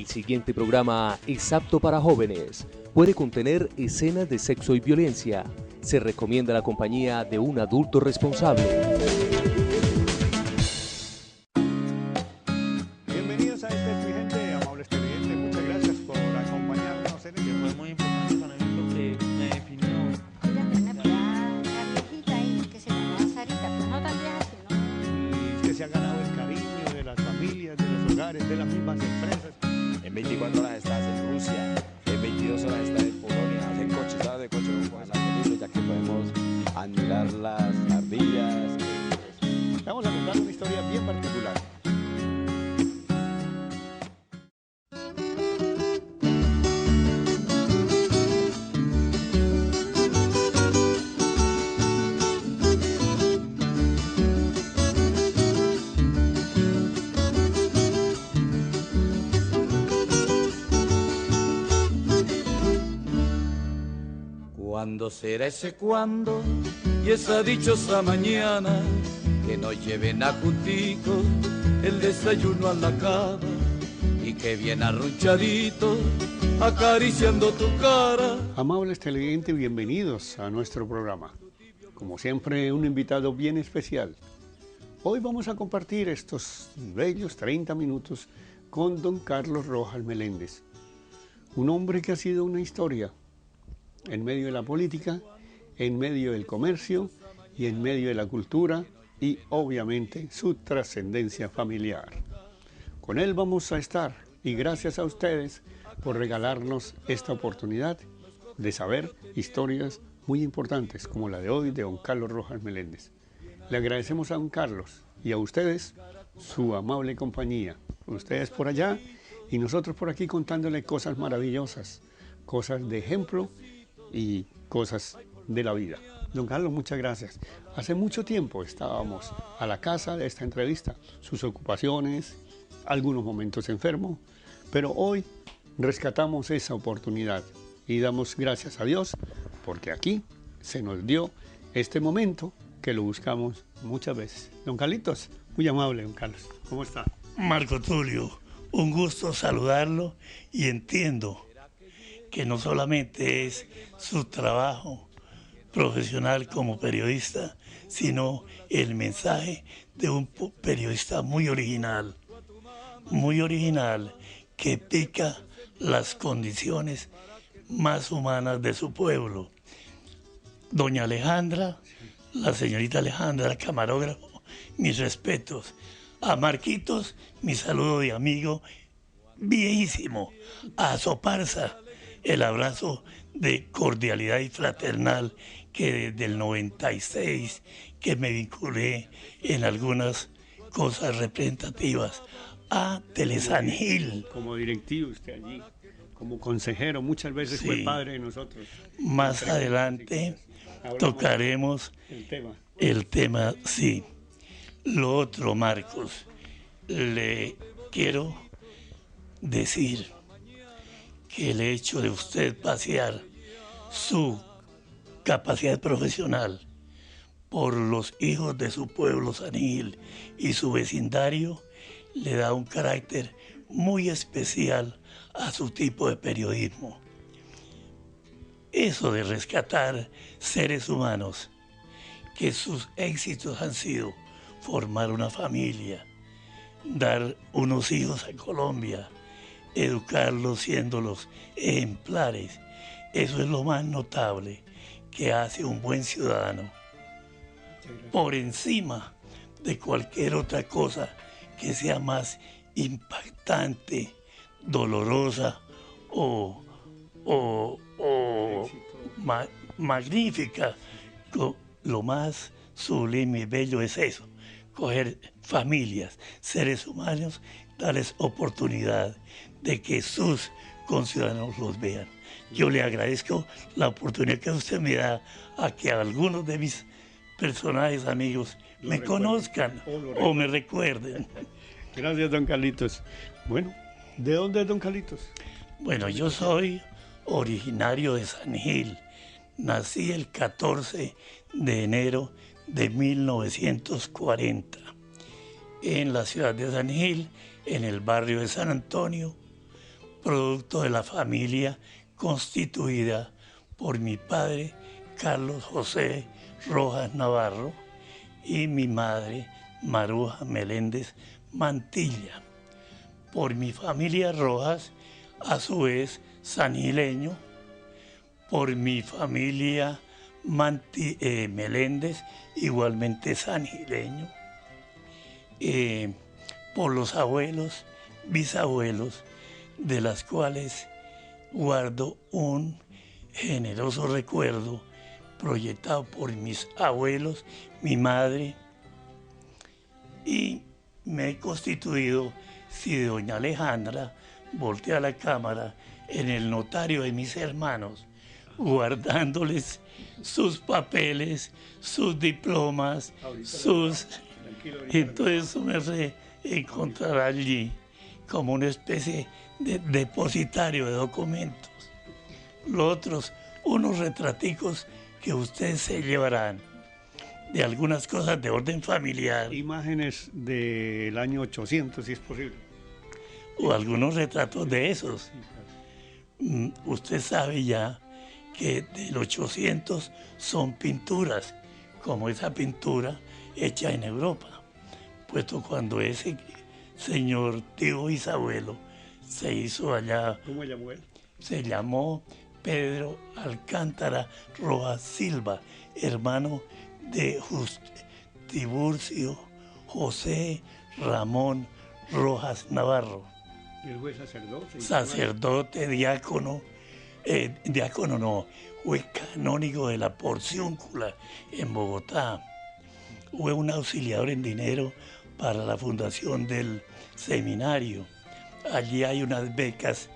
El siguiente programa es apto para jóvenes. Puede contener escenas de sexo y violencia. Se recomienda la compañía de un adulto responsable. Bienvenidos a este expediente, amables televidentes. Muchas gracias por acompañarnos en este. Fue muy importante para mí porque me definió. La viejita ahí que se llama Sarita, pues no tan vieja, sino... Y usted se ha ganado el cariño de las familias, de los hogares, de las mismas empresas. En 24 horas estás en Rusia, en 22 horas estás en Polonia, hacen coches, ¿sabes de coches? No pueden hacer libros, ya que podemos admirar las ardillas. Vamos a contar una historia bien particular. ¿Cuándo será ese cuándo y esa dichosa mañana que nos lleven a juntitos el desayuno a la cama y que bien arrunchadito acariciando tu cara? Amables televidentes, bienvenidos a nuestro programa. Como siempre, un invitado bien especial. Hoy vamos a compartir estos bellos 30 minutos con don Carlos Rojas Meléndez, un hombre que ha sido una historia en medio de la política, en medio del comercio y en medio de la cultura y obviamente su trascendencia familiar. Con él vamos a estar y gracias a ustedes por regalarnos esta oportunidad de saber historias muy importantes como la de hoy de don Carlos Rojas Meléndez. Le agradecemos a don Carlos y a ustedes su amable compañía, ustedes por allá y nosotros por aquí contándole cosas maravillosas, cosas de ejemplo y cosas de la vida. Don Carlos, muchas gracias. Hace mucho tiempo estábamos a la casa de esta entrevista, sus ocupaciones, algunos momentos enfermo, pero hoy rescatamos esa oportunidad y damos gracias a Dios porque aquí se nos dio este momento que lo buscamos muchas veces. Don Carlitos, muy amable, don Carlos. ¿Cómo está? Marco Tulio, un gusto saludarlo y entiendo que no solamente es su trabajo profesional como periodista, sino el mensaje de un periodista muy original, que pica las condiciones más humanas de su pueblo. Doña Alejandra, la señorita Alejandra, la camarógrafo, mis respetos. A Marquitos, mi saludo de amigo viejísimo. A Soparsa, el abrazo de cordialidad y fraternal que desde el 96 que me vinculé en algunas cosas representativas. A Telesan Gil. Como directivo usted allí, como consejero, muchas veces fue padre de nosotros. Más adelante tocaremos el tema, sí. Lo otro, Marcos, le quiero decir que el hecho de usted pasear su capacidad profesional por los hijos de su pueblo San Gil y su vecindario le da un carácter muy especial a su tipo de periodismo. Eso de rescatar seres humanos, que sus éxitos han sido formar una familia, dar unos hijos a Colombia, educarlos siéndolos ejemplares, eso es lo más notable que hace un buen ciudadano. Por encima de cualquier otra cosa que sea más impactante, dolorosa o magnífica, lo más sublime y bello es eso, coger familias, seres humanos, darles oportunidad de que sus conciudadanos los vean. Yo le agradezco la oportunidad que usted me da a que algunos de mis personajes amigos me conozcan o me recuerden. Gracias, don Carlitos. Bueno, ¿de dónde es don Carlitos? Bueno, yo soy originario de San Gil. Nací el 14 de enero de 1940 en la ciudad de San Gil, en el barrio de San Antonio, producto de la familia constituida por mi padre Carlos José Rojas Navarro y mi madre Maruja Meléndez Mantilla. Por mi familia Rojas, a su vez sangileño. Por mi familia Meléndez, igualmente sangileño. Por los abuelos, bisabuelos, de las cuales guardo un generoso recuerdo proyectado por mis abuelos, mi madre, y me he constituido, si doña Alejandra voltea la cámara, en el notario de mis hermanos, guardándoles sus papeles, sus diplomas, sus... Entonces eso me encontrará allí como una especie de depositario de documentos. Los otros, unos retraticos que ustedes se llevarán de algunas cosas de orden familiar. Imágenes del año 800, si es posible. O algunos retratos de esos. Usted sabe ya que del 800 son pinturas, como esa pintura hecha en Europa. Puesto cuando ese señor tío bisabuelo se hizo allá. ¿Cómo llamó él? Se llamó Pedro Alcántara Rojas Silva, hermano de Tiburcio José Ramón Rojas Navarro. ¿Y él fue sacerdote? Sacerdote, diácono, fue canónigo de la Porciúncula en Bogotá. Fue un auxiliador en dinero para la fundación del seminario. Allí hay unas becas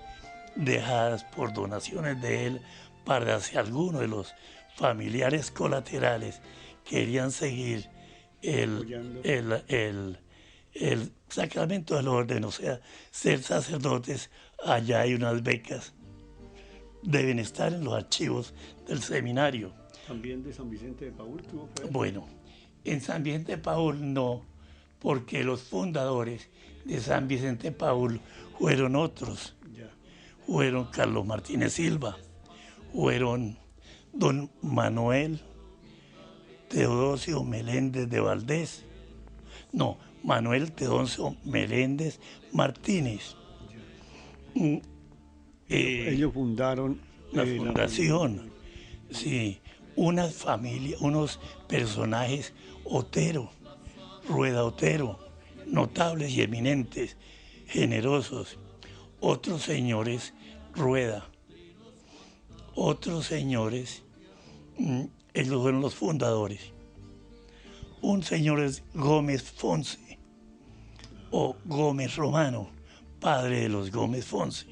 dejadas por donaciones de él para si alguno de los familiares colaterales querían seguir el sacramento del orden, o sea, ser sacerdotes. Allá hay unas becas, deben estar en los archivos del seminario. ¿También de San Vicente de Paúl tuvo fe? Bueno, en San Vicente de Paúl no, porque los fundadores de San Vicente de Paúl fueron otros. Ya. Fueron Carlos Martínez Silva, fueron don Manuel Teodosio Meléndez de Valdés, no, Manuel Teodosio Meléndez Martínez. Ellos fundaron la fundación, sí, unas familias, unos personajes Otero, Rueda Otero, notables y eminentes, generosos. Otros señores Rueda, otros señores, ellos fueron los fundadores. Un señor es Gómez Fonse o Gómez Romano, padre de los Gómez Fonse.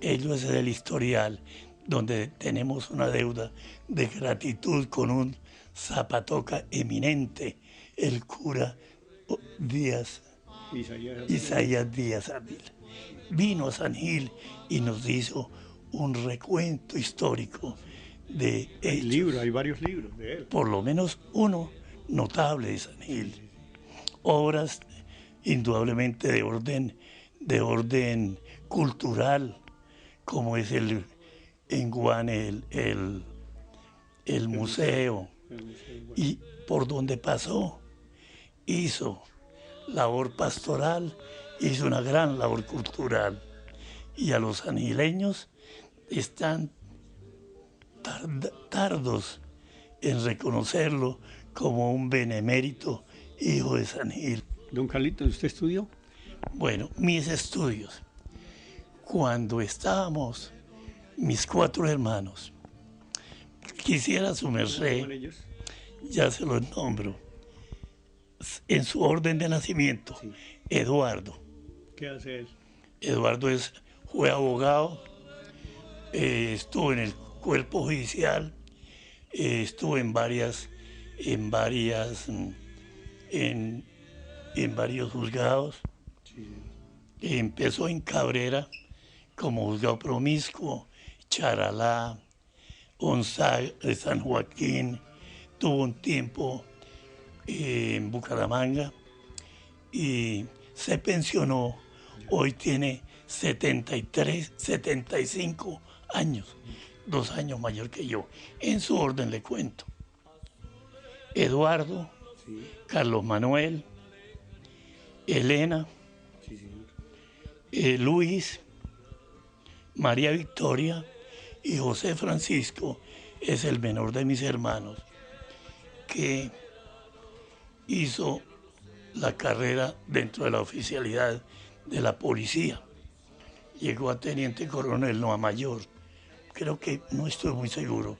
Ellos es el historial donde tenemos una deuda de gratitud con un zapatoca eminente, el cura Isaías Díaz Ávila. Vino a San Gil y nos hizo un recuento histórico de hechos. Hay varios libros de él. Por lo menos uno notable de San Gil. Obras indudablemente de orden cultural, como es en Guane el museo. Y por donde pasó, hizo labor pastoral, hizo una gran labor cultural. Y a los sangileños están tardos en reconocerlo como un benemérito hijo de San Gil. Don Carlito, ¿usted estudió? Bueno, mis estudios. Cuando estábamos mis 4 hermanos, quisiera su merced, ya se los nombro, en su orden de nacimiento, sí. Eduardo. ¿Qué hace él? Eduardo fue abogado, estuvo en el cuerpo judicial, estuvo en varios juzgados. Sí. Empezó en Cabrera como juzgado promiscuo, Charalá, Gonzaga de San Joaquín, tuvo un tiempo en Bucaramanga y se pensionó. Hoy tiene 73, 75 años, 2 años mayor que yo. En su orden le cuento. Eduardo, Carlos Manuel, Elena, Luis, María Victoria y José Francisco es el menor de mis hermanos, que hizo la carrera dentro de la oficialidad de la policía. Llegó a teniente coronel, no a mayor. Creo que no estoy muy seguro.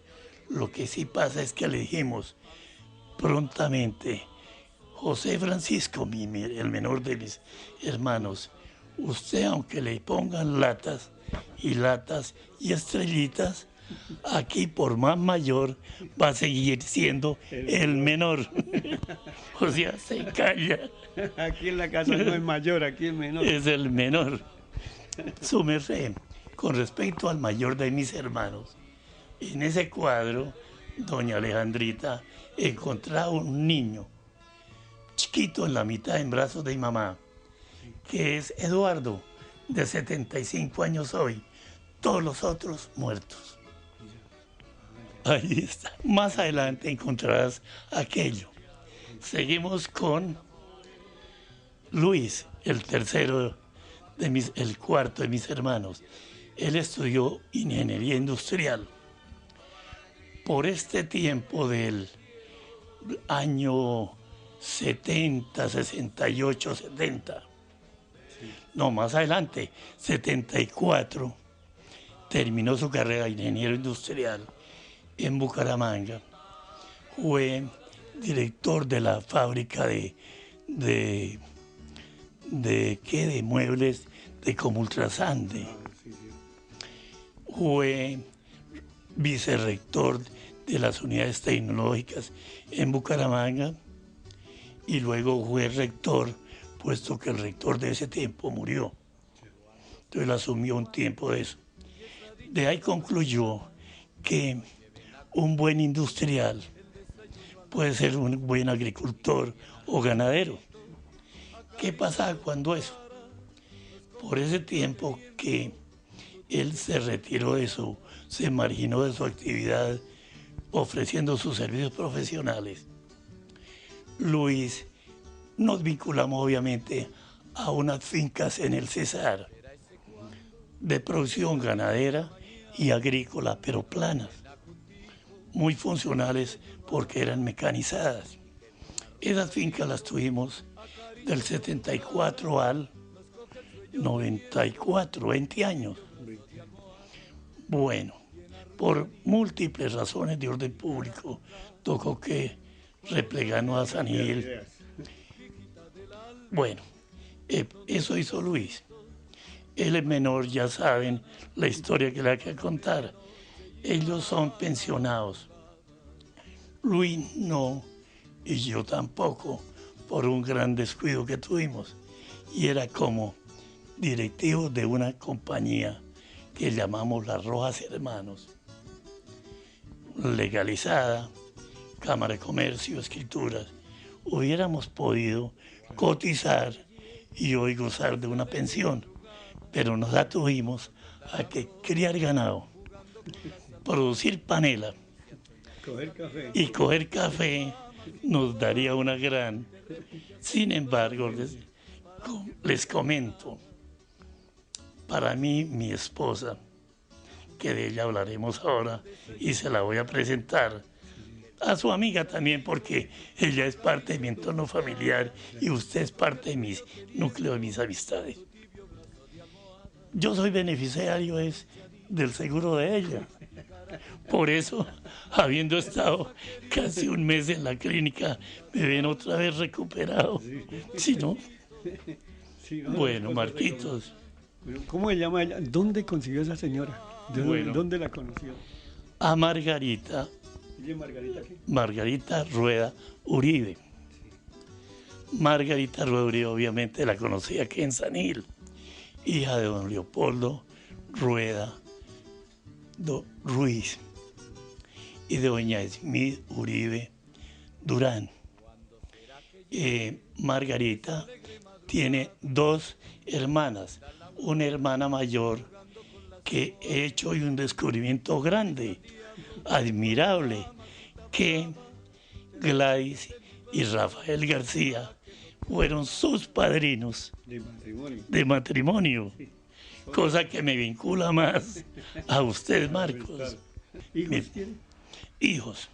Lo que sí pasa es que le dijimos prontamente: José Francisco, el menor de mis hermanos, usted, aunque le pongan latas y estrellitas, aquí por más mayor va a seguir siendo el menor. O sea, se calla. Aquí en la casa no es mayor, aquí es menor. Es el menor. Su merced, con respecto al mayor de mis hermanos, en ese cuadro, doña Alejandrita encontraba un niño chiquito en la mitad en brazos de mi mamá, que es Eduardo, de 75 años hoy, todos los otros muertos. Ahí está. Más adelante encontrarás aquello. Seguimos con Luis, el cuarto de mis hermanos. Él estudió ingeniería industrial. Por este tiempo del año 70, 68, 70, no, más adelante, 74, terminó su carrera de ingeniero industrial en Bucaramanga. Fue director de la fábrica de muebles de Comultrasande. Fue vicerrector de las unidades tecnológicas en Bucaramanga y luego fue rector, puesto que el rector de ese tiempo murió. Entonces él asumió un tiempo de eso. De ahí concluyó que un buen industrial puede ser un buen agricultor o ganadero. ¿Qué pasaba cuando eso? Por ese tiempo que él se retiró de eso, se marginó de su actividad ofreciendo sus servicios profesionales, Luis, nos vinculamos obviamente a unas fincas en el Cesar de producción ganadera y agrícola, pero planas, muy funcionales porque eran mecanizadas. Esas fincas las tuvimos del 74 al 94, 20 años. Bueno, por múltiples razones de orden público, tocó que replegarnos a San Gil. Bueno, eso hizo Luis. Él es menor, ya saben la historia que le hay que contar. Ellos son pensionados. Luis no, y yo tampoco, por un gran descuido que tuvimos. Y era como directivo de una compañía que llamamos Las Rojas Hermanos, legalizada, Cámara de Comercio, Escrituras. Hubiéramos podido cotizar y hoy gozar de una pensión, pero nos atuvimos a que criar ganado, producir panela y coger café nos daría una gran. Sin embargo, les comento, para mí, mi esposa, que de ella hablaremos ahora y se la voy a presentar, a su amiga también, porque ella es parte de mi entorno familiar y usted es parte de mi núcleo, de mis amistades. Yo soy beneficiario del seguro de ella. Por eso, habiendo estado casi un mes en la clínica, me ven otra vez recuperado. Si no, bueno, Marquitos. ¿Cómo se llama ella? ¿Dónde consiguió esa señora? ¿Dónde la conoció? A Margarita. ¿Y Margarita qué? Margarita Rueda Uribe. Margarita Rueda Uribe obviamente la conocí aquí en San Gil, hija de don Leopoldo Rueda Ruiz y de doña Smith Uribe Durán. Margarita tiene 2 hermanas, una hermana mayor que he hecho hoy un descubrimiento grande, admirable, que Gladys y Rafael García fueron sus padrinos de matrimonio, cosa que me vincula más a usted, Marcos. ¿Hijos tiene? Hijos,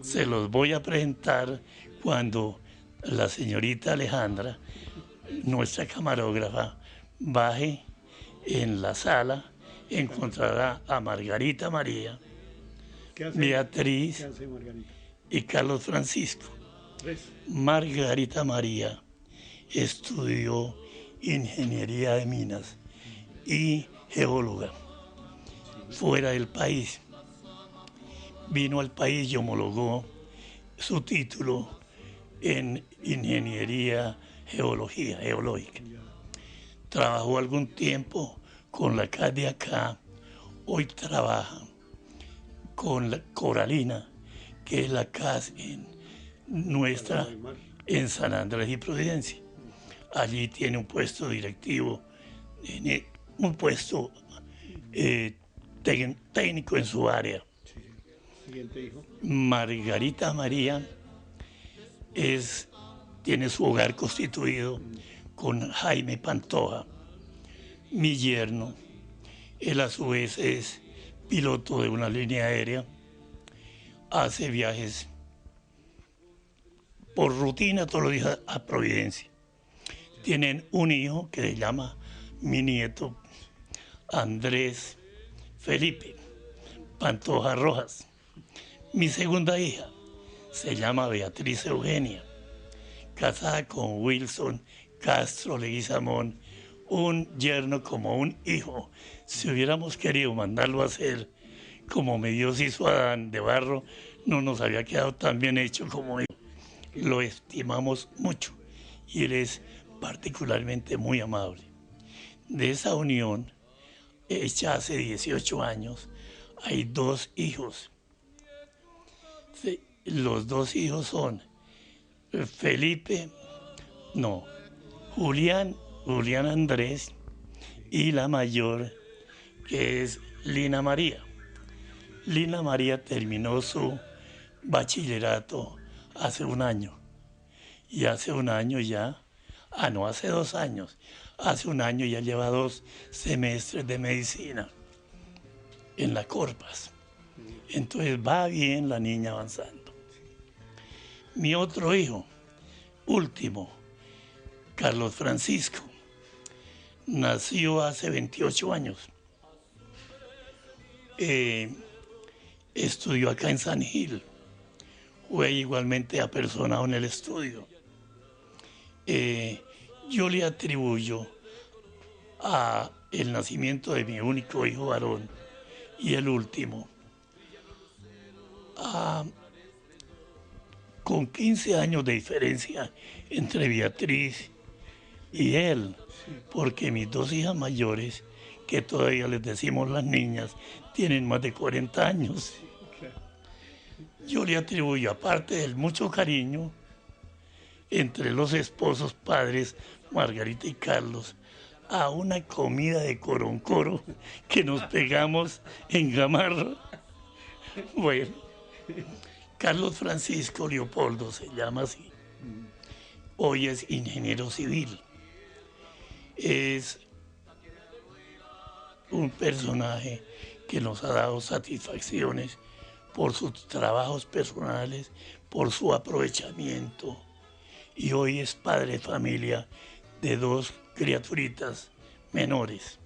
se los voy a presentar cuando la señorita Alejandra, nuestra camarógrafa, baje en la sala, encontrará a Margarita María, ¿Qué hace? Beatriz ¿Qué hace Margarita? y Carlos Francisco. Tres. Margarita María estudió ingeniería de minas y geóloga fuera del país. Vino al país y homologó su título en ingeniería geológica. Trabajó algún tiempo con la CAS de acá, hoy trabaja con la Coralina, que es la CAS nuestra en San Andrés y Providencia. Allí tiene un puesto directivo, un puesto técnico en su área. Siguiente hijo. Margarita María tiene su hogar constituido con Jaime Pantoja, mi yerno. Él a su vez es piloto de una línea aérea, hace viajes por rutina todos los días a Providencia. Tienen un hijo que se llama mi nieto Andrés Felipe Pantoja Rojas. Mi segunda hija se llama Beatriz Eugenia, casada con Wilson Castro Leguizamón, un yerno como un hijo. Si hubiéramos querido mandarlo a hacer como me Dios hizo a Adán de barro, no nos había quedado tan bien hecho como él. Lo estimamos mucho y él es particularmente muy amable. De esa unión, hecha hace 18 años, hay 2 hijos. Los 2 hijos son Julián Andrés, y la mayor, que es Lina María. Lina María terminó su bachillerato hace un año. Y hace un año ya, hace 2 años, hace un año ya lleva 2 semestres de medicina en la Corpas. Entonces va bien la niña avanzando. Mi otro hijo, último, Carlos Francisco, nació hace 28 años. Estudió acá en San Gil, fue igualmente apersonado en el estudio. Yo le atribuyo a el nacimiento de mi único hijo varón y el último, con 15 años de diferencia entre Beatriz y él, porque mis 2 hijas mayores, que todavía les decimos las niñas, tienen más de 40 años. Yo le atribuyo, aparte del mucho cariño entre los esposos padres, Margarita y Carlos, a una comida de coroncoro que nos pegamos en Gamarra. Bueno, Carlos Francisco Leopoldo se llama así. Hoy es ingeniero civil. Es un personaje que nos ha dado satisfacciones por sus trabajos personales, por su aprovechamiento. Y hoy es padre de familia de 2 criaturitas menores,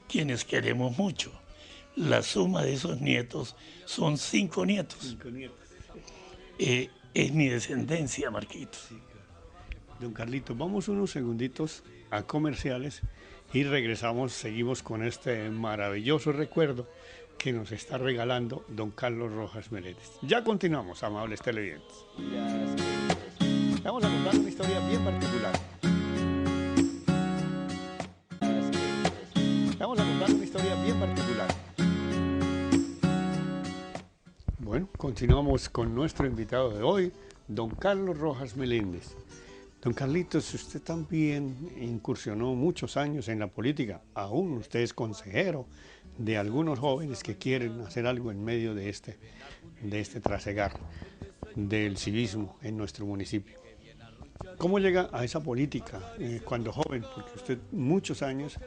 quienes queremos mucho. La suma de esos nietos son 5 nietos. 5 nietos. Es mi descendencia, Marquitos. Don Carlitos, vamos unos segunditos a comerciales y regresamos, seguimos con este maravilloso recuerdo que nos está regalando don Carlos Rojas Meléndez. Ya continuamos, amables televidentes. Vamos a contar una historia bien particular. Vamos a contar una historia bien particular. Bueno, continuamos con nuestro invitado de hoy, don Carlos Rojas Meléndez. Don Carlitos, usted también incursionó muchos años en la política, aún usted es consejero de algunos jóvenes que quieren hacer algo en medio de este trasegar del civismo en nuestro municipio. ¿Cómo llega a esa política cuando joven? Porque usted muchos años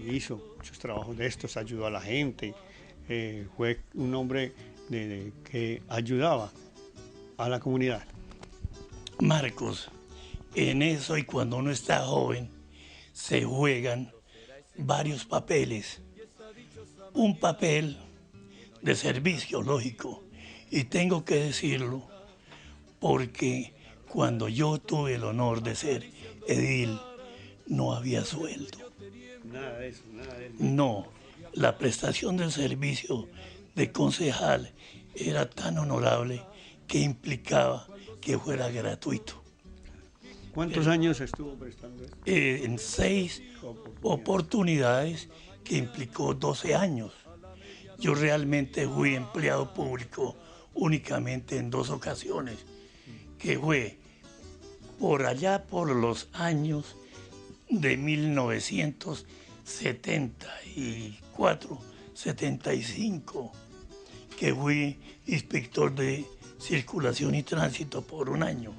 hizo muchos trabajos de estos, ayudó a la gente, fue un hombre que ayudaba a la comunidad. Marcos, en eso y cuando uno está joven se juegan varios papeles. Un papel de servicio, lógico, y tengo que decirlo porque cuando yo tuve el honor de ser edil no había sueldo. Nada de eso, nada de eso. No, la prestación del servicio de concejal era tan honorable que implicaba que fuera gratuito. ¿Cuántos años estuvo prestando eso? En 6 oportunidades que implicó 12 años. Yo realmente fui empleado público únicamente en 2 ocasiones, que fue por allá por los años de 1974, 75, que fui inspector de circulación y tránsito por 1 año,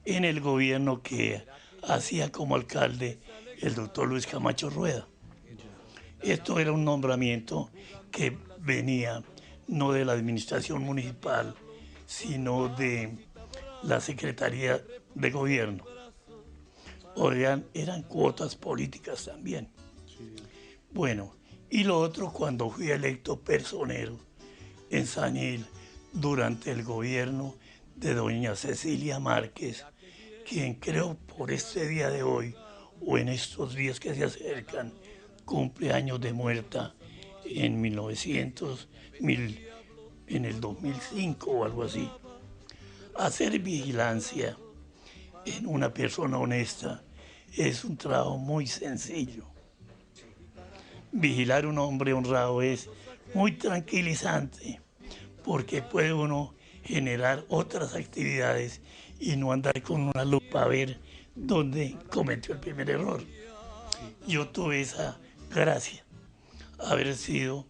en el gobierno que hacía como alcalde el doctor Luis Camacho Rueda. Esto era un nombramiento que venía no de la administración municipal, sino de la Secretaría de Gobierno. O eran cuotas políticas también. Bueno, y lo otro, cuando fui electo personero en San Gil durante el gobierno de doña Cecilia Márquez, quien creo por este día de hoy o en estos días que se acercan cumple años de muerta en en el 2005 o algo así. Hacer vigilancia en una persona honesta es un trabajo muy sencillo. Vigilar a un hombre honrado es muy tranquilizante porque puede uno generar otras actividades y no andar con una lupa a ver dónde cometió el primer error. Yo tuve esa gracia, haber sido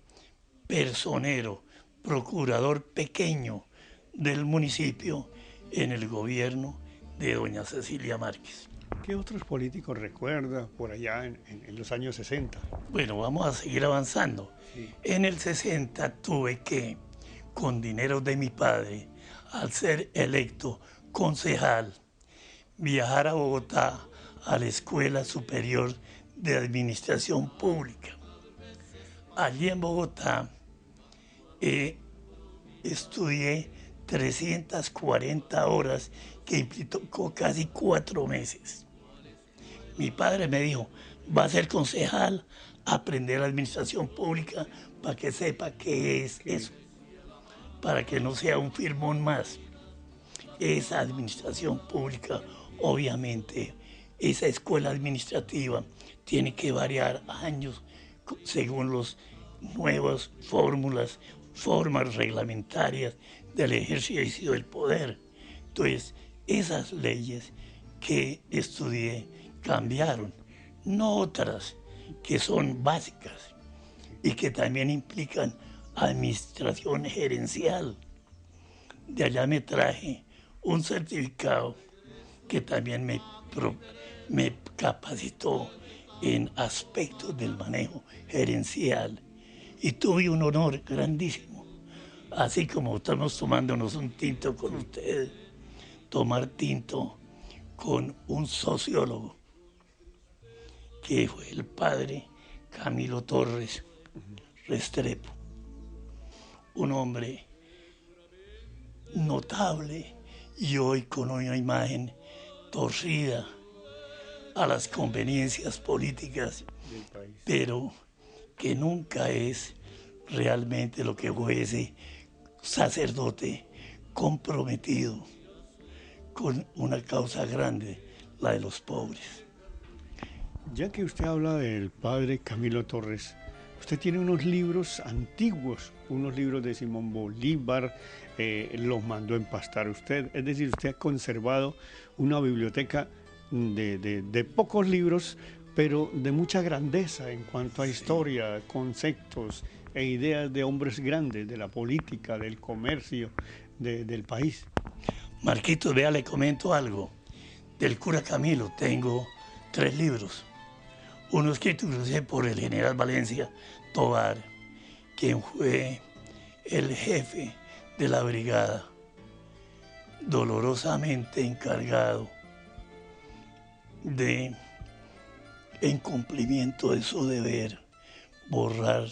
personero, procurador pequeño del municipio en el gobierno de doña Cecilia Márquez. ¿Qué otros políticos recuerda por allá en los años 60? Bueno, vamos a seguir avanzando. Sí. En el 60 tuve que, con dinero de mi padre, al ser electo concejal, viajar a Bogotá a la Escuela Superior de Administración Pública. Allí en Bogotá estudié 340 horas que implicó casi 4 meses. Mi padre me dijo, va a ser concejal, aprender administración pública para que sepa qué es eso, para que no sea un firmón más. Esa administración pública, obviamente, esa escuela administrativa tiene que variar años según las nuevas formas reglamentarias del ejercicio del poder. Entonces, esas leyes que estudié cambiaron, no otras que son básicas y que también implican administración gerencial. De allá me traje un certificado que también me capacitó en aspectos del manejo gerencial y tuve un honor grandísimo, así como estamos tomándonos un tinto con ustedes, tomar tinto con un sociólogo que fue el padre Camilo Torres Restrepo, un hombre notable y hoy con una imagen torcida a las conveniencias políticas, pero que nunca es realmente lo que fue ese sacerdote comprometido con una causa grande, la de los pobres. Ya que usted habla del padre Camilo Torres, usted tiene unos libros antiguos, unos libros de Simón Bolívar, los mandó empastar usted, es decir, usted ha conservado una biblioteca de pocos libros, pero de mucha grandeza en cuanto a historia, conceptos e ideas de hombres grandes, de la política, del comercio, del país. Marquito, vea, le comento algo. Del cura Camilo tengo 3 libros. Uno escrito inclusive por el general Valencia Tovar, quien fue el jefe de la brigada, dolorosamente encargado de, en cumplimiento de su deber, borrar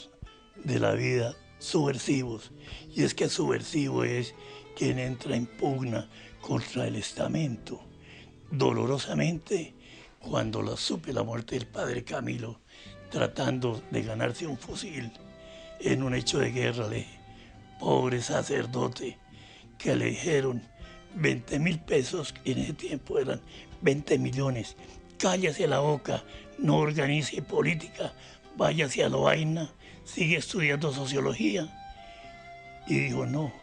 de la vida subversivos. Y es que subversivo es quien entra en pugna contra el estamento. Dolorosamente, cuando supe la muerte del padre Camilo, tratando de ganarse un fusil en un hecho de guerra, le dije, pobre sacerdote, que le dijeron 20.000 pesos, en ese tiempo eran 20 millones, cállese la boca, no organice política, váyase a la vaina, sigue estudiando sociología. Y dijo, no,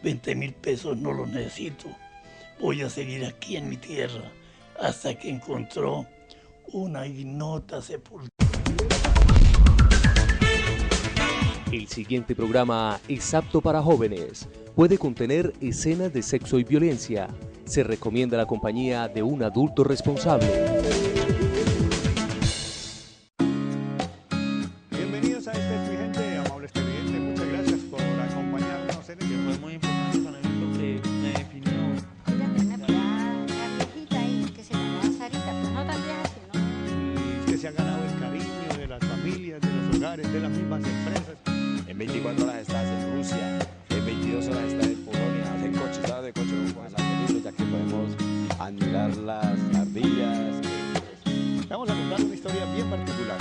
20.000 pesos no los necesito, voy a seguir aquí en mi tierra, hasta que encontró una ignota sepultura. El siguiente programa es apto para jóvenes. Puede contener escenas de sexo y violencia. Se recomienda la compañía de un adulto responsable. Bienvenidos a este Vigente, amables televidentes. Muchas gracias por acompañarnos en este. Fue muy importante para mí porque me definió. Una viejita ahí que se llamaba Sarita, pero no tan vieja, sino... Y usted se ha ganado el cariño de las familias, de los hogares, de las mismas empresas. En 24 horas estás en Rusia, en 22 horas estás en Polonia, en coche, ¿sabes de coche? No con el libro, ya que podemos admirar las ardillas. Vamos a contar una historia bien particular.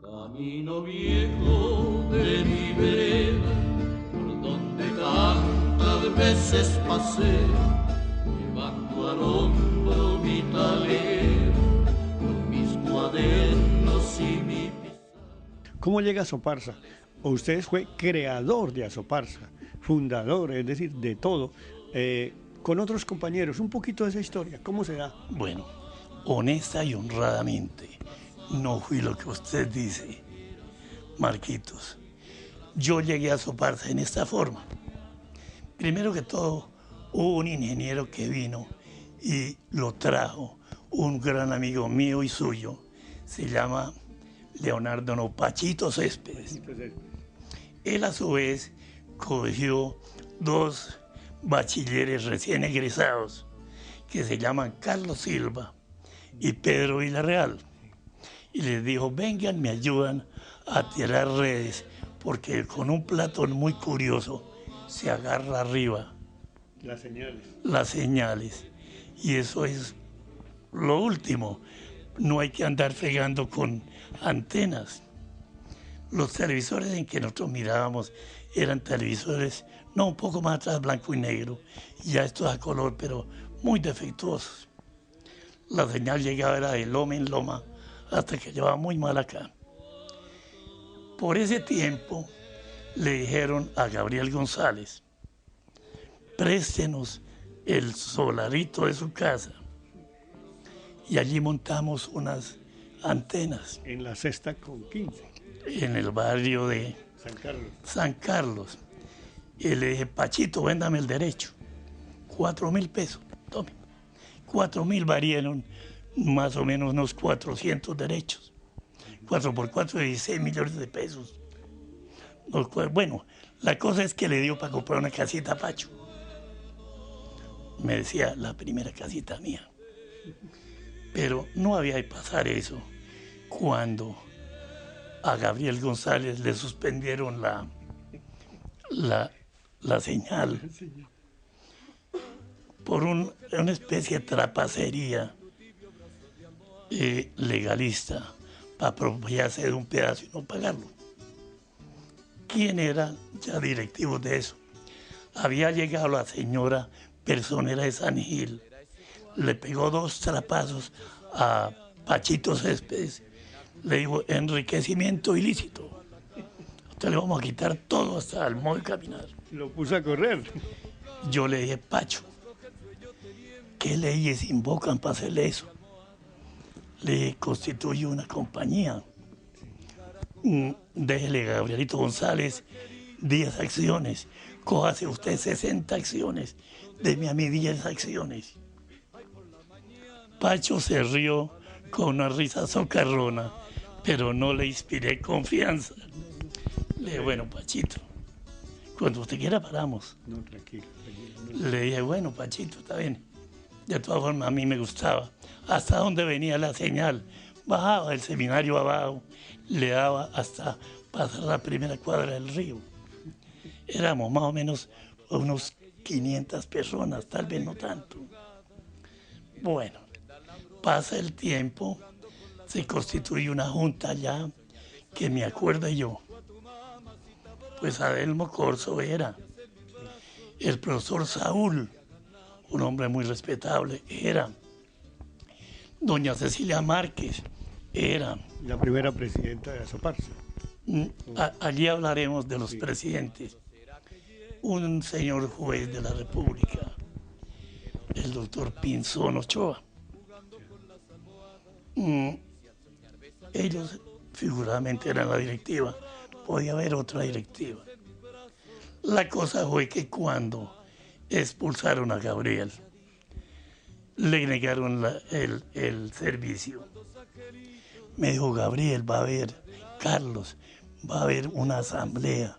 Camino viejo de mi vereda, por donde tantas veces pasé, llevando al hombro mi taller, con mis cuadernos y mi pizarra. ¿Cómo llega a Soparsa? O usted fue creador de Asoparsa, fundador, es decir, de todo, con otros compañeros. Un poquito de esa historia, ¿cómo se da? Bueno, honesta y honradamente, no fui lo que usted dice, Marquitos. Yo llegué a Soparsa en esta forma. Primero que todo, hubo un ingeniero que vino y lo trajo, un gran amigo mío y suyo, se llama Leonardo no, Pachito Céspedes. Él a su vez cogió 2 bachilleres recién egresados que se llaman Carlos Silva y Pedro Villarreal. Y les dijo, vengan, me ayudan a tirar redes, porque con un platón muy curioso se agarra arriba Las señales. las señales. Y eso es lo último. No hay que andar fregando con antenas. Los televisores en que nosotros mirábamos eran televisores, no, un poco más atrás, blanco y negro, y ya estos a color, pero muy defectuosos. La señal llegaba era de loma en loma, hasta que llevaba muy mal acá. Por ese tiempo le dijeron a Gabriel González, préstenos el solarito de su casa. Y allí montamos unas antenas En la sexta con 15, en el barrio de San Carlos. San Carlos. Y le dije, Pachito, véndame el derecho. 4.000 pesos, tome. 4.000 valieron más o menos unos 400 derechos. 4 por 4, 16 millones de pesos. Bueno, la cosa es que le dio para comprar una casita a Pacho. Me decía, la primera casita mía. Pero no había de pasar eso cuando a Gabriel González le suspendieron la señal por una especie de trapacería legalista para apropiarse de un pedazo y no pagarlo. ¿Quién era ya directivo de eso? Había llegado la señora personera de San Gil, le pegó 2 trapazos a Pachito Céspedes, le dijo: enriquecimiento ilícito. A usted le vamos a quitar todo hasta el modo de caminar. Lo puso a correr. Yo le dije: Pacho, ¿qué leyes invocan para hacerle eso? Le constituye una compañía. Déjele a Gabrielito González 10 acciones. Cójase usted 60 acciones. Deme a mí 10 acciones. Pacho se rió con una risa socarrona, pero no le inspiré confianza. Le dije: bueno, Pachito, cuando usted quiera paramos. No, tranquilo, tranquilo. Le dije: bueno, Pachito, está bien. De todas formas, a mí me gustaba. Hasta dónde venía la señal. Bajaba del seminario abajo, le daba hasta pasar la primera cuadra del río. Éramos más o menos unos 500 personas, tal vez no tanto. Bueno, pasa el tiempo, se constituye una junta ya, que me acuerdo yo. Pues Adelmo Corso era, el profesor Saúl, un hombre muy respetable, era. Doña Cecilia Márquez era. La primera presidenta de Azoparsa. Allí hablaremos de los presidentes. Un señor juez de la República, el doctor Pinzón Ochoa. Ellos figuradamente eran la directiva, podía haber otra directiva. La cosa fue que cuando expulsaron a Gabriel, le negaron el servicio. Me dijo: Gabriel, va a haber, Carlos, va a haber una asamblea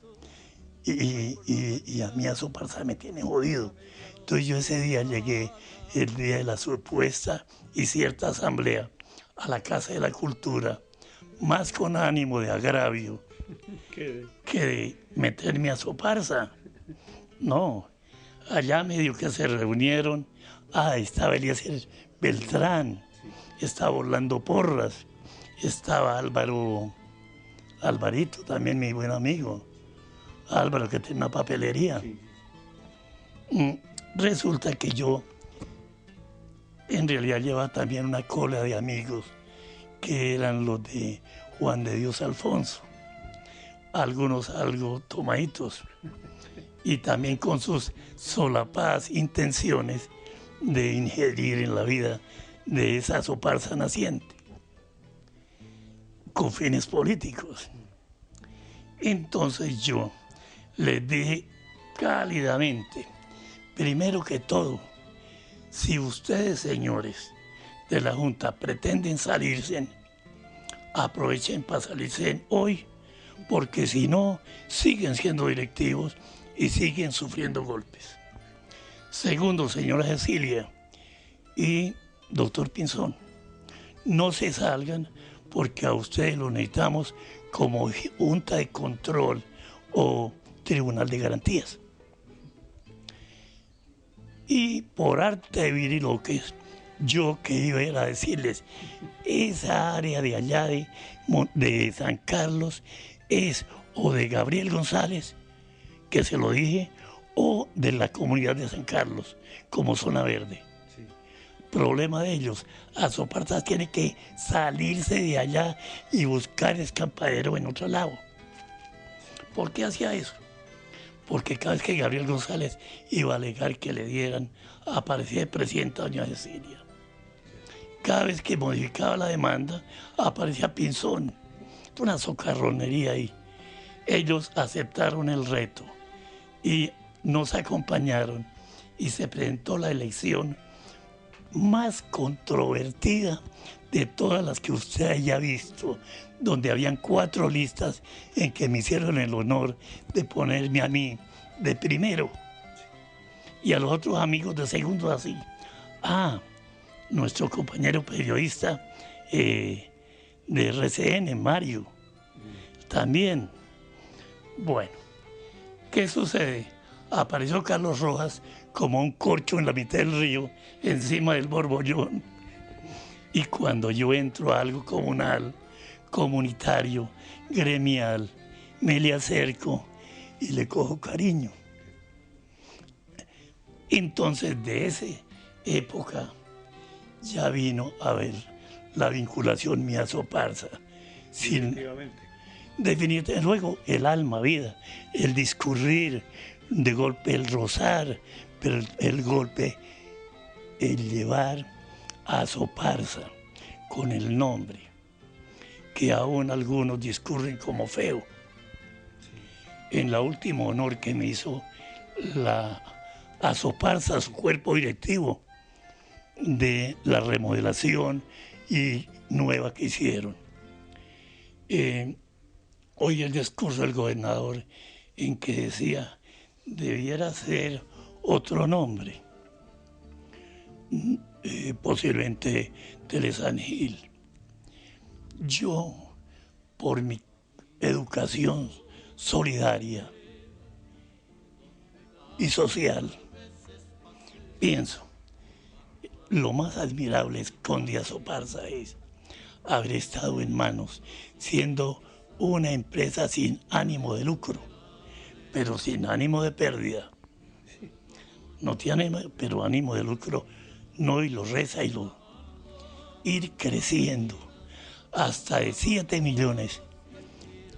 y a mí Azoparsa me tiene jodido. Entonces yo ese día llegué, el día de la supuesta y cierta asamblea, a la Casa de la Cultura, más con ánimo de agravio que de meterme a Azoparsa. No, allá medio que se reunieron. Estaba Eliezer Beltrán, estaba Orlando Porras, estaba Alvarito, también mi buen amigo, Álvaro, que tiene una papelería. Resulta que yo en realidad llevaba también una cola de amigos que eran los de Juan de Dios Alfonso, algunos algo tomaditos, y también con sus solapadas intenciones de ingerir en la vida de esa Azoparsa naciente, con fines políticos. Entonces yo les dije cálidamente: primero que todo, si ustedes, señores de la Junta, pretenden salirse, aprovechen para salirse hoy, porque si no, siguen siendo directivos y siguen sufriendo golpes. Segundo, señora Cecilia y doctor Pinzón, no se salgan, porque a ustedes lo necesitamos como junta de control o tribunal de garantías. Y por arte de viriloques, yo que iba a ir a decirles: esa área de allá de San Carlos es o de Gabriel González, que se lo dije, o de la comunidad de San Carlos, como zona verde. Sí. Problema de ellos: Azoparsa tiene que salirse de allá y buscar escampadero en otro lado. ¿Por qué hacía eso? Porque cada vez que Gabriel González iba a alegar que le dieran, aparecía de presidenta doña Cecilia. Cada vez que modificaba la demanda, aparecía Pinzón. Una socarronería ahí. Ellos aceptaron el reto y nos acompañaron, y se presentó la elección más controvertida de todas las que usted haya visto, donde habían 4 listas en que me hicieron el honor de ponerme a mí de primero y a los otros amigos de segundo así. Nuestro compañero periodista de RCN, Mario, también. Bueno, ¿qué sucede? Apareció Carlos Rojas como un corcho en la mitad del río, encima del borbollón. Y cuando yo entro a algo comunal, comunitario, gremial, me le acerco y le cojo cariño. Entonces, de esa época ya vino a ver la vinculación mía a Soparsa. Definitivamente. Luego, el alma, vida, el discurrir, de golpe el rozar, pero el golpe, el llevar a Soparsa con el nombre, que aún algunos discurren como feo. En la última honor que me hizo a Soparsa, su cuerpo directivo, de la remodelación y nueva que hicieron. Hoy el discurso del gobernador en que decía, debiera ser otro nombre, posiblemente Telesan Gil. Yo, por mi educación solidaria y social, pienso, lo más admirable con Díaz Soparsa es haber estado en manos, siendo una empresa sin ánimo de lucro, pero sin ánimo de pérdida. No tiene, pero ánimo de lucro no, y lo reza y lo ir creciendo hasta de 7 millones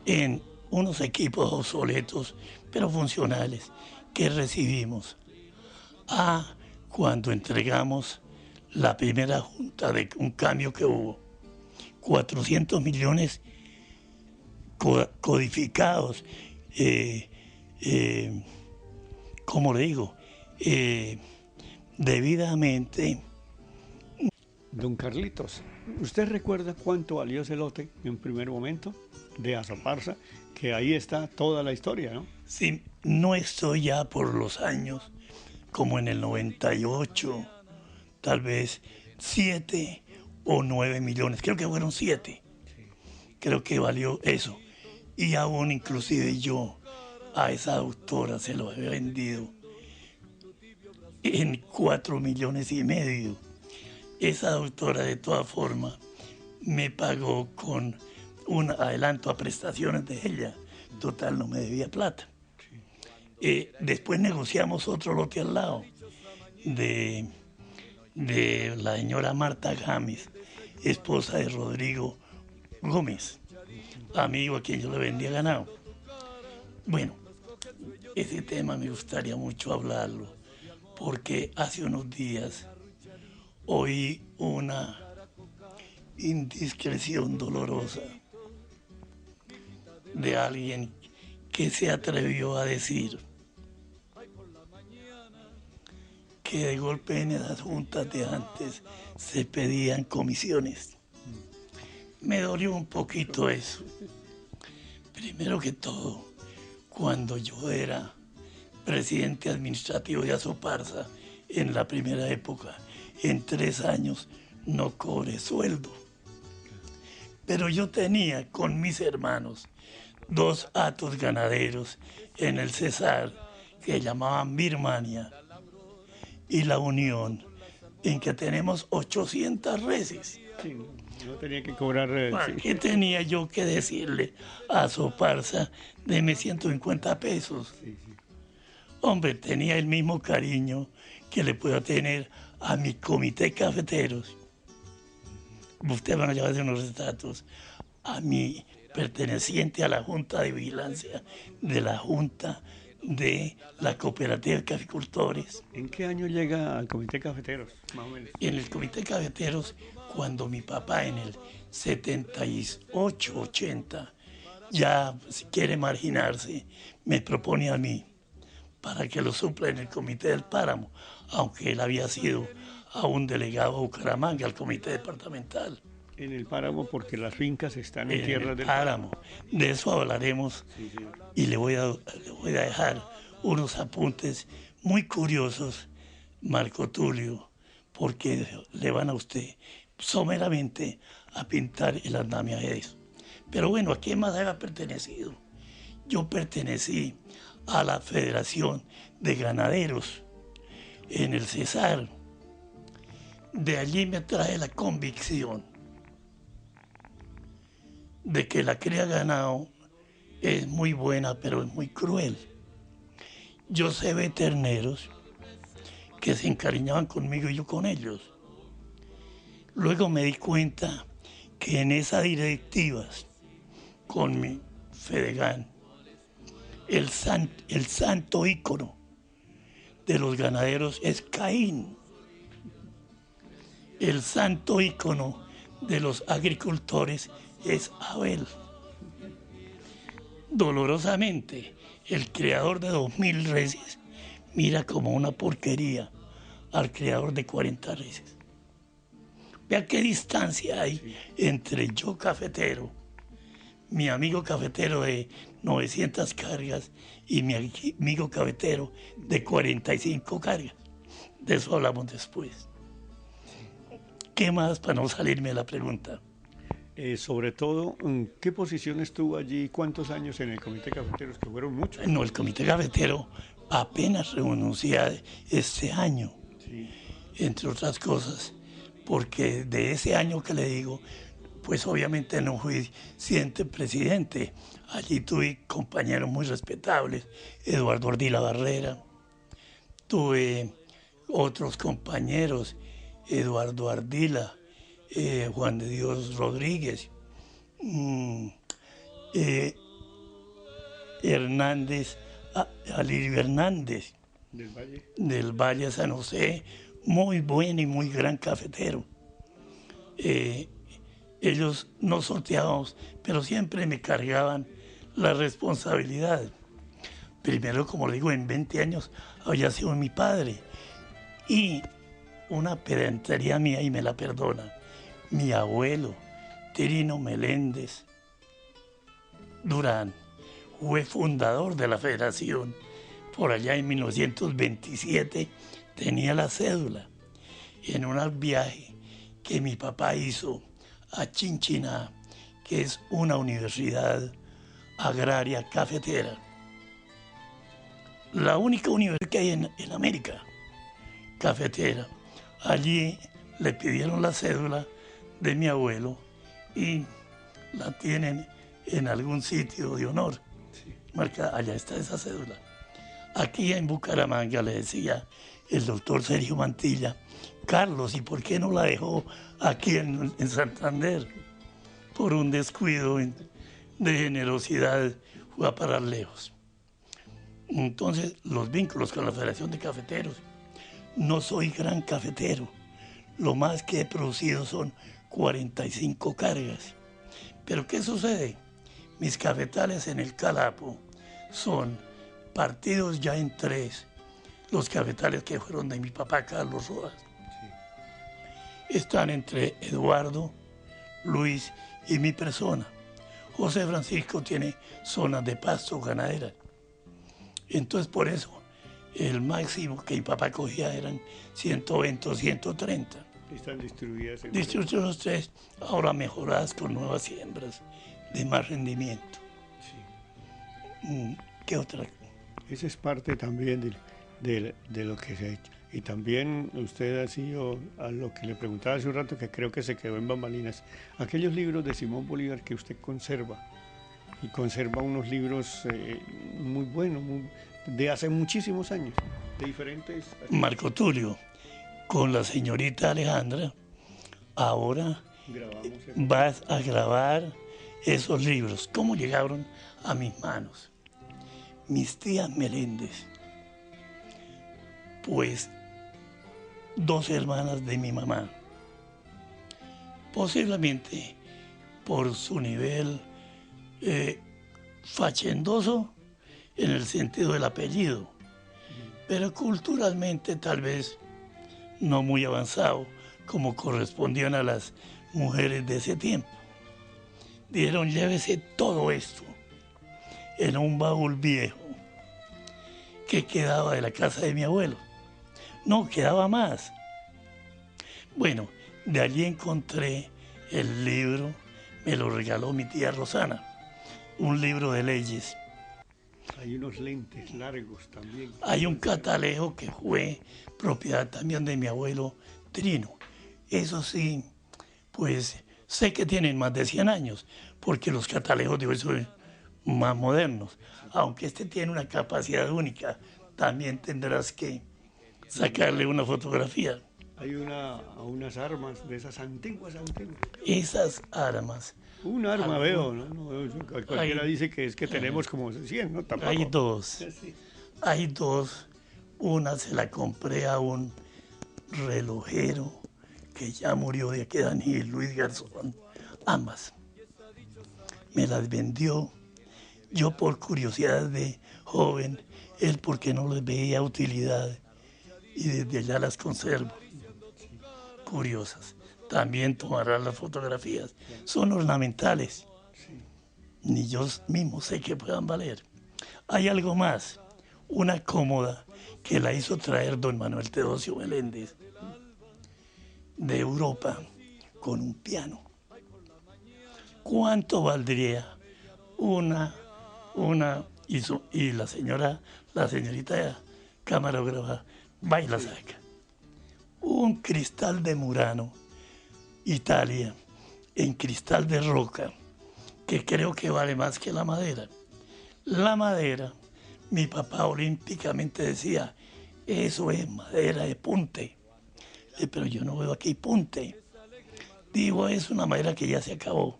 en unos equipos obsoletos, pero funcionales, que recibimos. Cuando entregamos la primera junta de un cambio que hubo, 400 millones codificados, como le digo, debidamente. Don Carlitos, ¿usted recuerda cuánto valió ese lote en primer momento de Soparsa? Que ahí está toda la historia, ¿no? Sí, no estoy ya por los años, como en el 98, tal vez 7 o 9 millones, creo que fueron 7. Creo que valió eso. Y aún inclusive yo a esa doctora se lo había vendido en 4,5 millones. Esa doctora, de todas formas, me pagó con un adelanto a prestaciones de ella. Total, no me debía plata. Después negociamos otro lote al lado de la señora Marta Gámez, esposa de Rodrigo Gómez, amigo a quien yo le vendía ganado. Bueno, ese tema me gustaría mucho hablarlo, porque hace unos días oí una indiscreción dolorosa de alguien que se atrevió a decir que de golpe en esas juntas de antes se pedían comisiones. Me dolió un poquito eso. Primero que todo, cuando yo era presidente administrativo de Soparsa, en la primera época, en 3 años no cobré sueldo. Pero yo tenía con mis hermanos 2 hatos ganaderos en el Cesar que llamaban Birmania y La Unión, en que tenemos 800 reses. Sí, no tenía que cobrar. Sí. ¿Qué tenía yo que decirle a Soparsa? Deme 150 pesos. Sí, sí. Hombre, tenía el mismo cariño que le puedo tener a mi comité cafeteros. Ustedes van a llevarse unos retratos. A mi perteneciente a la Junta de Vigilancia de la Junta de la Cooperativa de Caficultores. ¿En qué año llega al Comité Cafeteros, más o menos? En el Comité Cafeteros, cuando mi papá en el 78, 80, ya si quiere marginarse, me propone a mí para que lo supla en el Comité del Páramo, aunque él había sido a un delegado a Bucaramanga, al Comité Departamental. En el Páramo, porque las fincas están en tierras del Páramo. De eso hablaremos. Sí, sí. Y le voy a dejar unos apuntes muy curiosos, Marco Tulio, porque le van a usted someramente a pintar el andamiaje de eso. Pero bueno, ¿a quién más había pertenecido? Yo pertenecí a la Federación de Ganaderos en el Cesar. De allí me trae la convicción de que la cría ganado es muy buena, pero es muy cruel. Yo sé de terneros que se encariñaban conmigo y yo con ellos. Luego me di cuenta que en esas directivas, con mi Fedegan, el santo ícono de los ganaderos es Caín. El santo ícono de los agricultores es Abel. Dolorosamente, el creador de 2000 reses mira como una porquería al creador de 40 reses. Vea qué distancia hay entre yo cafetero, mi amigo cafetero de 900 cargas y mi amigo cafetero de 45 cargas. De eso hablamos después. ¿Qué más para no salirme de la pregunta? Sobre todo, ¿qué posición estuvo allí? ¿Cuántos años en el Comité Cafeteros? Que fueron muchos. No, el Comité Cafetero apenas renuncia este año, Sí. entre otras cosas, porque de ese año que le digo, pues obviamente no fui siempre presidente. Allí tuve compañeros muy respetables, Eduardo Ardila Barrera, tuve otros compañeros, Eduardo Ardila, Juan de Dios Rodríguez, Hernández, Alirio Hernández, del Valle San José, muy buen y muy gran cafetero. Ellos no sorteábamos, pero siempre me cargaban la responsabilidad. Primero, como le digo, en 20 años había sido mi padre. Y una pedantería mía, y me la perdona, mi abuelo, Trino Meléndez Durán, fue fundador de la federación. Por allá en 1927 tenía la cédula. En un viaje que mi papá hizo a Chinchiná, que es una universidad agraria cafetera, la única universidad que hay en América cafetera. Allí le pidieron la cédula de mi abuelo y la tienen en algún sitio de honor. Sí. Marca, allá está esa cédula. Aquí en Bucaramanga le decía el doctor Sergio Mantilla, Carlos, ¿y por qué no la dejó aquí en Santander? Por un descuido de generosidad fue a parar lejos. Entonces, los vínculos con la Federación de Cafeteros. No soy gran cafetero. Lo más que he producido son 45 cargas. Pero ¿qué sucede? Mis cafetales en el Calapo son partidos ya en 3. Los cafetales que fueron de mi papá Carlos Rojas. Sí. Están entre Eduardo, Luis y mi persona. José Francisco tiene zonas de pasto ganadera. Entonces por eso el máximo que mi papá cogía eran 120 o 130. Están distribuidas. Distribuidos los 3, ahora mejoradas con nuevas siembras de más rendimiento. Sí. ¿Qué otra? Esa es parte también de lo que se ha hecho. Y también usted ha sido, a lo que le preguntaba hace un rato, que creo que se quedó en bambalinas, aquellos libros de Simón Bolívar que usted conserva, y conserva unos libros muy buenos, de hace muchísimos años, de diferentes... Marco Tulio, con la señorita Alejandra, ahora vas a grabar esos libros. ¿Cómo llegaron a mis manos? Mis tías Meléndez, pues 2 hermanas de mi mamá, posiblemente por su nivel fachendoso en el sentido del apellido, pero culturalmente tal vez no muy avanzado como correspondían a las mujeres de ese tiempo. Dijeron, llévese todo esto en un baúl viejo que quedaba de la casa de mi abuelo. No, quedaba más. Bueno, de allí encontré el libro, me lo regaló mi tía Rosana, un libro de leyes. Hay unos lentes largos también. Hay un catalejo que fue propiedad también de mi abuelo Trino. Eso sí, pues sé que tienen más de 100 años, porque los catálogos de hoy son más modernos. Aunque este tiene una capacidad única, también tendrás que sacarle una fotografía. Hay unas armas de esas antiguas. Esas armas. Un arma veo, ¿no? Cualquiera Hay- dice que es que tenemos como 100, ¿no? Tampoco. Hay dos. Sí. Hay dos. Una se la compré a un relojero que ya murió de aquí, Daniel Luis Garzón. Ambas. Me las vendió. Yo por curiosidad de joven, él porque no les veía utilidad. Y desde allá las conservo. Curiosas. También tomarán las fotografías. Son ornamentales. Ni yo mismo sé que puedan valer. Hay algo más. Una cómoda que la hizo traer don Manuel Teodosio Meléndez de Europa con un piano. ¿Cuánto valdría una y la señorita camarógrafa va y la saca? Un cristal de Murano, Italia, en cristal de roca, que creo que vale más que la madera. La madera, mi papá olímpicamente decía, eso es madera de punte. Pero yo no veo aquí punte. Digo, es una madera que ya se acabó.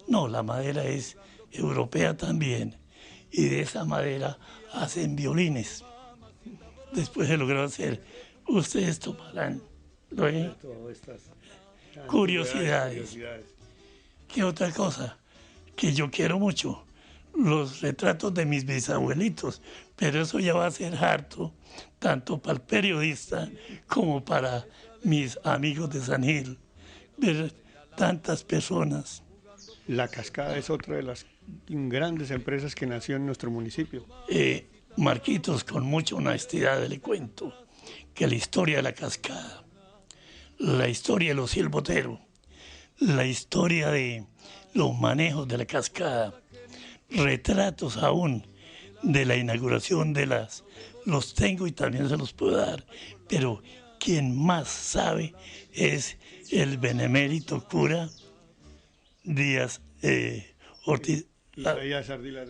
No, la madera es europea también. Y de esa madera hacen violines. Después de lograr hacer, ustedes tomarán Todas estas curiosidades. ¿Qué otra cosa? Que yo quiero mucho. Los retratos de mis bisabuelitos. Pero eso ya va a ser harto, tanto para el periodista como para mis amigos de San Gil. Ver tantas personas. La Cascada es otra de las grandes empresas que nació en nuestro municipio. Marquitos, con mucha honestidad le cuento que la historia de la Cascada, la historia de los silboteros, la historia de los manejos de la Cascada, retratos aún de la inauguración los tengo y también se los puedo dar, pero quien más sabe es el benemérito cura Díaz Ortiz. Isaías Ardila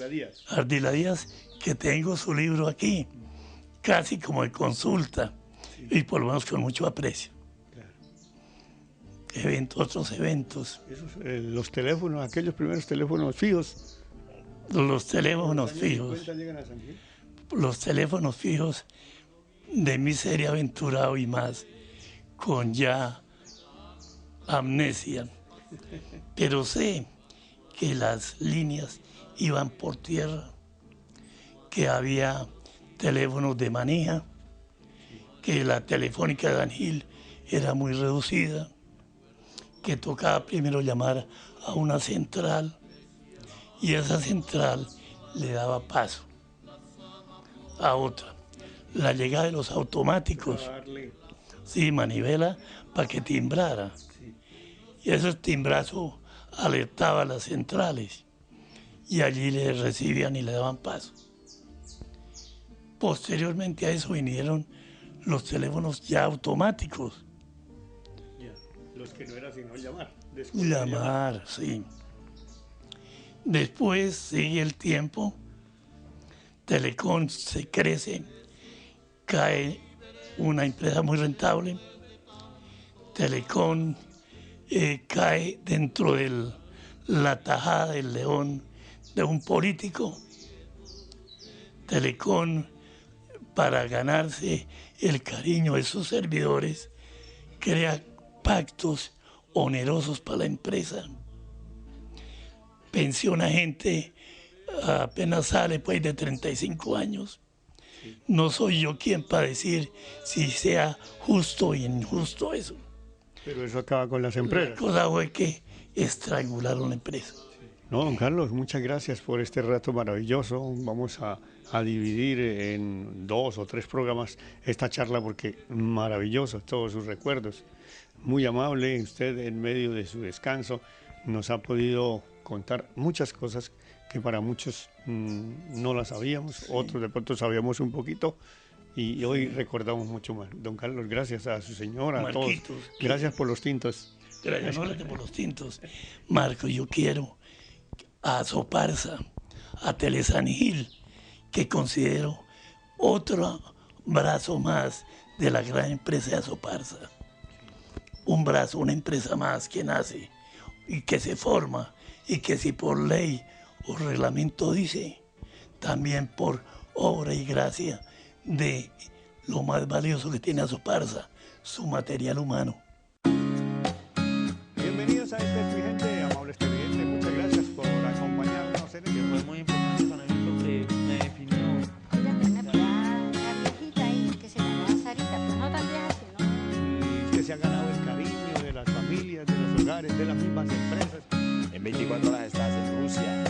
Díaz. Ardila Díaz, que tengo su libro aquí, casi como de consulta, y por lo menos con mucho aprecio. Claro. Otros eventos. Los teléfonos, aquellos primeros teléfonos fijos. Los teléfonos ¿Los años fijos. 50 llegan a San Gil? Los teléfonos fijos de mi serie Aventurado y más, con ya amnesia. Pero sé que las líneas iban por tierra, que había teléfonos de manija, que la telefónica de Dan Gil era muy reducida, que tocaba primero llamar a una central y esa central le daba paso a otra. La llegada de los automáticos, sí, manivela para que timbrara. Y ese timbrazo alertaba a las centrales y allí le recibían y le daban paso. Posteriormente a eso vinieron los teléfonos ya automáticos. Los que no era sino llamar. Llamar, sí. Después sigue el tiempo, Telecom se crece, cae una empresa muy rentable, Telecom cae dentro de la tajada del león de un político. Telecom, para ganarse el cariño de sus servidores, crea pactos onerosos para la empresa. Pensiona gente, apenas sale pues de 35 años. No soy yo quien para decir si sea justo o injusto eso. Pero eso acaba con las empresas. La cosa fue que estrangularon la empresa. No, don Carlos, muchas gracias por este rato maravilloso. Vamos a dividir en 2 o 3 programas esta charla porque maravilloso, todos sus recuerdos. Muy amable, usted en medio de su descanso nos ha podido contar muchas cosas que para muchos no las sabíamos, otros de pronto sabíamos un poquito Y hoy recordamos mucho más. Don Carlos, gracias a su señora, a todos. Marquitos. Gracias por los tintos. Gracias por los tintos. Marco, yo quiero a Soparsa, a Telesan Gil, que considero otro brazo más de la gran empresa de Soparsa. Un brazo, una empresa más que nace y que se forma y que si por ley o reglamento dice, también por obra y gracia de lo más valioso que tiene Soparsa, su material humano. Bienvenidos a este vigente, amables televidentes. Muchas gracias por acompañarnos en Que fue muy importante para mí porque me definió. Ella tiene una viejita ahí que se llamaba Sarita, pero no tan vieja, sino... que se ha ganado el cariño de las familias, de los hogares, de las mismas empresas. En 24 horas estás en Rusia,